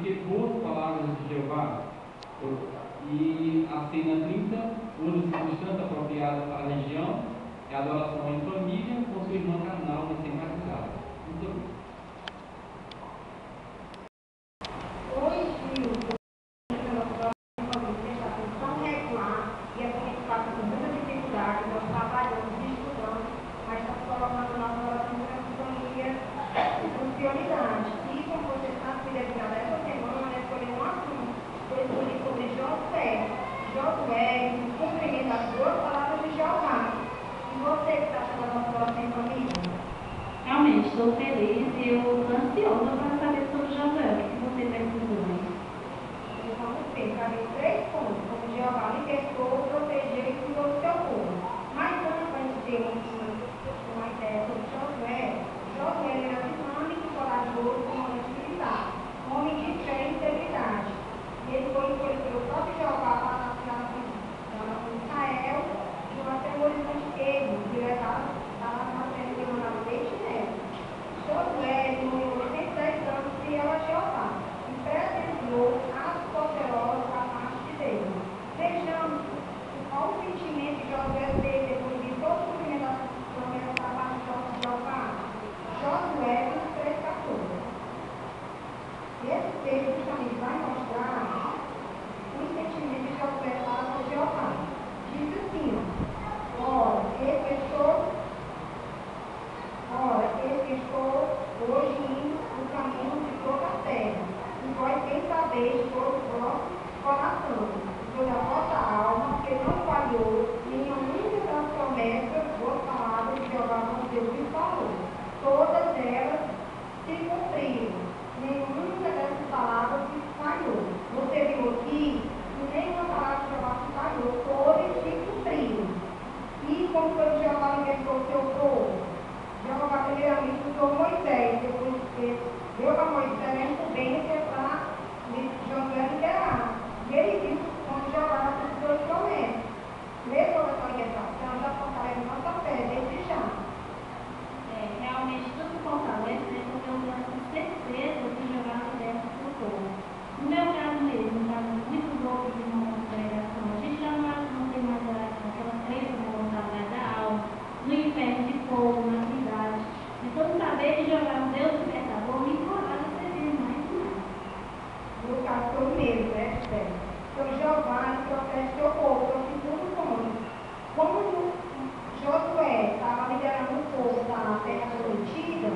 edificou as palavras de Jeová. E assim na 30, usa o substância apropriada para a região, é a adoração em família, com sua irmã carnal recém-batizada. Então, realmente estou feliz e eu ansiosa para saber sobre Josué. O que você precisou? Vamos pensar em 3 pontos, como Jeová libertou, protegeu e cuidou do seu povo. Mas antes para a gente ter uma ideia sobre Josué, Josué era dinâmico e corajoso como homem militar, homem de fé e integridade. Ele foi escolhido pelo próprio Jeová para nascer na nação de Israel, de um atemorizante erro, que levava a nascer pelo nome de Israel. Josué morreu 110 anos fiel a Jeová e presenciou as poderosas da parte de Deus. Vejamos qual o sentimento que Josué teve depois de todo o cumprimento das promessas da parte de Jeová. Josué 23:14. Esse texto justamente vai mostrar o sentimento de Josué para Jeová. Diz assim: ora, eis que estou hoje indo no caminho de toda a terra, e vós bem sabeis de todo o vosso coração, toda a vossa alma, que não falhou nenhuma das promessas, boas palavras de Jeová nosso Deus lhe falou. Todas elas se cumpriram, nenhuma dessas palavras se falhou. Você viu aqui que nenhuma palavra de Jeová se falhou, todas se cumpriram. E como foi que Jeová libertou o seu povo? Jeová primeiramente usou Moisés, depois deu a Moisés incumbência para Josué liberar. E ele disse quando Jeová precisou de promessa. Lê toda essa orientação, já fortalece nossa fé, desde já. Realmente tudo se fortalece, né? Porque eu tenho certeza que Jeová nos desse para o povo. No meu caso mesmo, já muitos outros irmãos de pregação, a gente já não tem mais aquela crença na vontade da alma, no inferno de fogo, na cidade. Então, saber que Jeová, Deus libertador, me encoraja a servir mais e mais. No caso foi o mesmo, né, Esther? Então, Jeová protege seu povo, seu segundo ponto. Como Josué estava liderando o povo da terra prometida,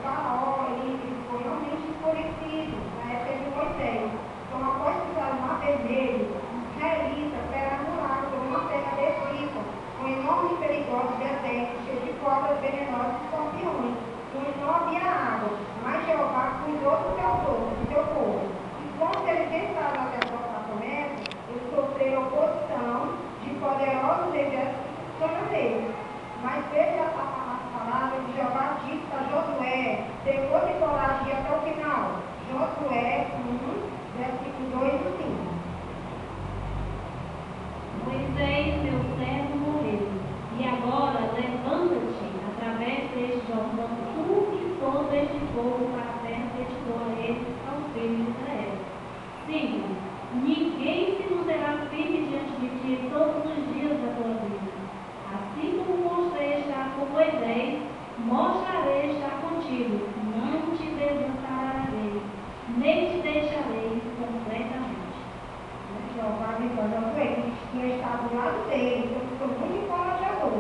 Faraó ele foi realmente enfurecido na época de Moisés. Então, após pisar no Mar Vermelho, os israelitas perambularam por uma terra descrita, com enorme e perigoso deserto, cheio de cobras venenosas e escorpiões, onde não havia água, mas Jeová cuidou do seu povo. E quando eles entraram na terra da promessa, eles sofreram oposição de poderosos exércitos cananeiros. Mas veja as palavras que Jeová disse para Josué, depois de coragem até o final. Josué 1, versículo 2 e 5. Moisés, meu servo, morreu. E agora levanta-te, através deste Jordão, tu e todo este povo para a terra que te dou a eles, aos filhos de Israel. 5. Ninguém se manterá firme diante de ti todos os dias da tua vida. Assim como mostrei estar com Moisés, mostrarei estar contigo. Não te desampararei, nem te deixarei completamente. Jeová avisou Josué que tinha estado do lado dele, então ficou muito encorajador.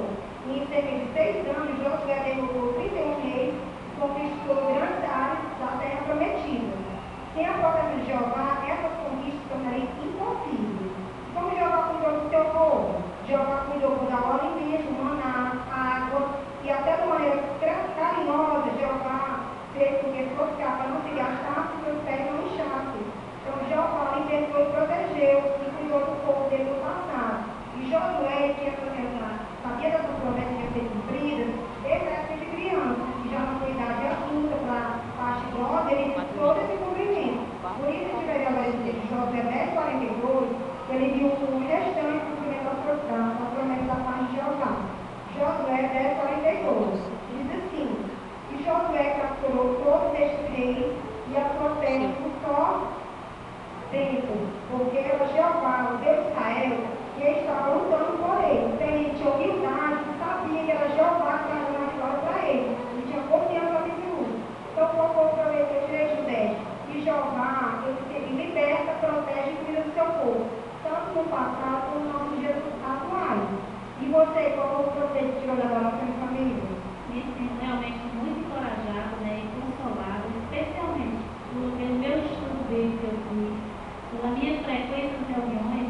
E em cerca de 6 anos, Josué derrotou 31 reis e conquistou grandes áreas da terra prometida. Sem a promessa de Jeová, essas conquistas tornariam impossíveis. Como Jeová cuidou do seu povo? Jeová cuidou da hora imensa, o maná, a água, e até de maneira carinhosa, Jeová fez com que fosse para não se gastasse e seus pés não inchassem. Então, Jeová libertou e protegeu e cuidou do povo dele no passado. E Josué, que sabia das promessas que iam ser cumpridas, ele era filho de criança, que já na sua idade adulta, para a parte idosa, ele viu todo esse cumprimento. Por isso, a gente vai ver agora esse texto de Josué 10:42, ele viu o restante cumprimento das promessas da parte de Jeová. Josué 10:42 diz assim: e Josué capturou todos estes reis e a sua terra por tempo, porque era Jeová, o Deus de Israel, que estava lutando por ele. Então ele tinha humildade, sabia que era Jeová que estava dando a vitória para ele. Ele tinha confiança absoluta. Então, qual foi o prometer direito 10? Que Jeová, ele liberta, protege e cuida do seu povo, tanto no passado como no nosso dia atual. E você, qual foi o prometer que tirou da oração de família? Me sinto realmente muito encorajado, né, e consolado, especialmente pelo meu estudo bíblico que eu fiz, pela minha frequência nas reuniões,